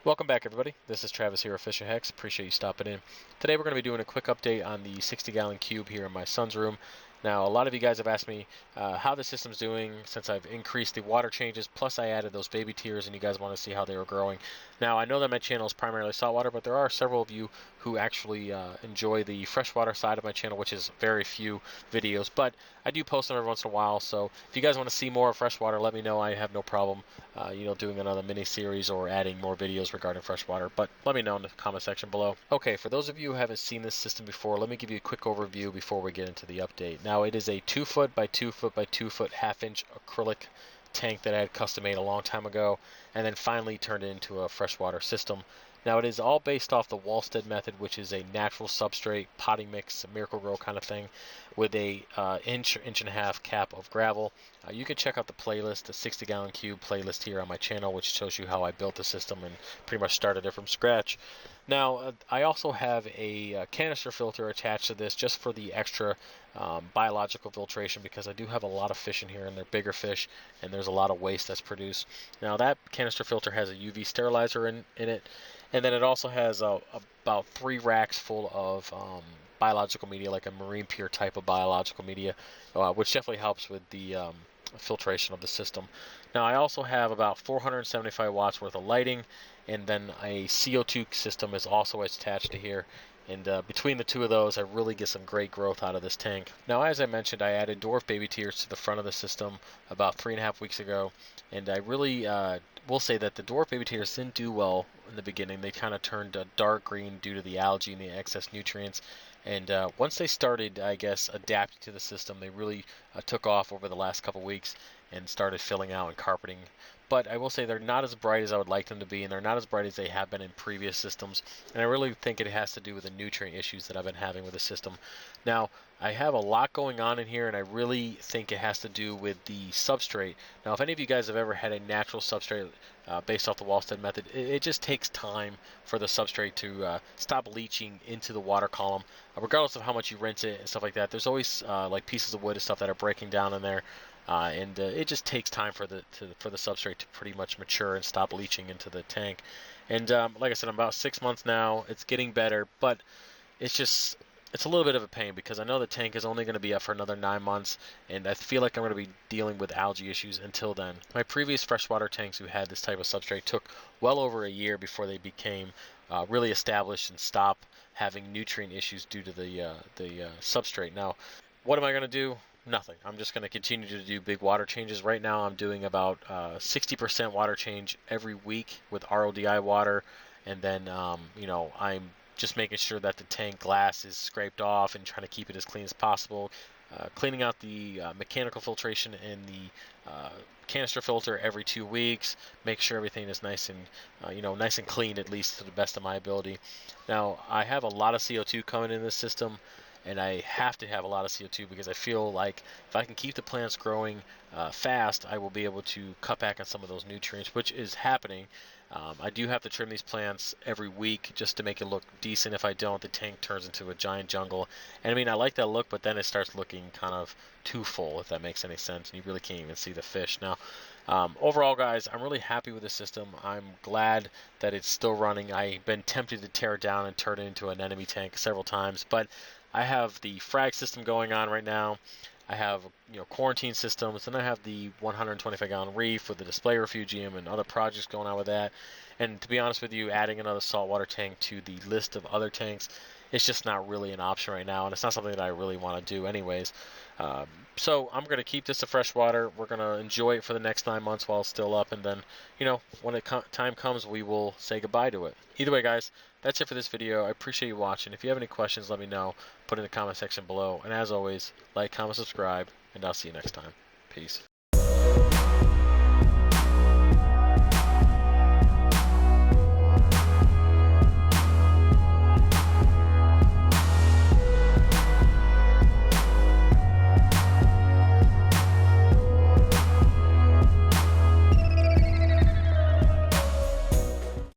Welcome back, everybody. This is Travis here of Fisher Hex. Appreciate you stopping in. Today we're going to be doing a quick update on the 60-gallon cube here in my son's room. Now, a lot of you guys have asked me how the system's doing since I've increased the water changes, plus I added those baby tiers, and you guys want to see how they were growing. Now, I know that my channel is primarily saltwater, but there are several of you who actually enjoy the freshwater side of my channel, which is very few videos, but I do post them every once in a while, so if you guys want to see more of freshwater, let me know. I have no problem doing another mini-series or adding more videos regarding freshwater, but let me know in the comment section below. Okay, for those of you who haven't seen this system before, let me give you a quick overview before we get into the update. Now, it is a 2 foot by 2 foot by 2 foot half-inch acrylic tank that I had custom made a long time ago, and then finally turned it into a freshwater system. Now, it is all based off the Wallstead method, which is a natural substrate, potting mix, Miracle Grow kind of thing, with a inch and a half cap of gravel. You can check out the playlist, the 60-gallon cube playlist here on my channel, which shows you how I built the system and pretty much started it from scratch. Now, I also have a canister filter attached to this just for the extra biological filtration, because I do have a lot of fish in here and they're bigger fish and there's a lot of waste that's produced. Now, that canister filter has a UV sterilizer in it, and then it also has about 3 racks full of biological media, like a marine pure type of biological media, which definitely helps with the filtration of the system. Now, I also have about 475 watts worth of lighting, and then a CO2 system is also attached to here. And between the two of those, I really get some great growth out of this tank. Now, as I mentioned, I added Dwarf baby tiers to the front of the system about 3.5 weeks ago, and I really will say that the Dwarf baby tiers didn't do well in the beginning. They kind of turned dark green due to the algae and the excess nutrients. And once they started, I guess, adapting to the system, they really took off over the last couple weeks and started filling out and carpeting. But I will say they're not as bright as I would like them to be, and they're not as bright as they have been in previous systems. And I really think it has to do with the nutrient issues that I've been having with the system. Now, I have a lot going on in here, and I really think it has to do with the substrate. Now, if any of you guys have ever had a natural substrate based off the Wallstead method, it just takes time for the substrate to stop leaching into the water column. Regardless of how much you rinse it and stuff like that, there's always like pieces of wood and stuff that are breaking down in there. And it just takes time for the substrate to pretty much mature and stop leaching into the tank. And like I said, I'm about 6 months now. It's getting better, but it's a little bit of a pain, because I know the tank is only going to be up for another 9 months, and I feel like I'm going to be dealing with algae issues until then. My previous freshwater tanks who had this type of substrate took well over a year before they became really established and stop having nutrient issues due to the substrate. Now, what am I going to do? Nothing. I'm just going to continue to do big water changes. Right now I'm doing about 60% water change every week with RODI water, and then I'm just making sure that the tank glass is scraped off and trying to keep it as clean as possible. Cleaning out the mechanical filtration in the canister filter every 2 weeks. Make sure everything is nice and nice and clean, at least to the best of my ability. Now, I have a lot of CO2 coming in this system, and I have to have a lot of CO2 because I feel like if I can keep the plants growing fast, I will be able to cut back on some of those nutrients, which is happening. I do have to trim these plants every week just to make it look decent. If I don't, the tank turns into a giant jungle. And I mean, I like that look, but then it starts looking kind of too full, if that makes any sense, and you really can't even see the fish. Now, overall, guys, I'm really happy with the system. I'm glad that it's still running. I've been tempted to tear it down and turn it into an enemy tank several times, but I have the frag system going on right now. I have quarantine systems, and I have the 125-gallon reef with the display refugium and other projects going on with that. And to be honest with you, adding another saltwater tank to the list of other tanks, it's just not really an option right now, and it's not something that I really want to do anyways. So I'm going to keep this to freshwater. We're going to enjoy it for the next 9 months while it's still up, and then, when time comes, we will say goodbye to it. Either way, guys, that's it for this video. I appreciate you watching. If you have any questions, let me know. Put in the comment section below. And as always, like, comment, subscribe, and I'll see you next time. Peace.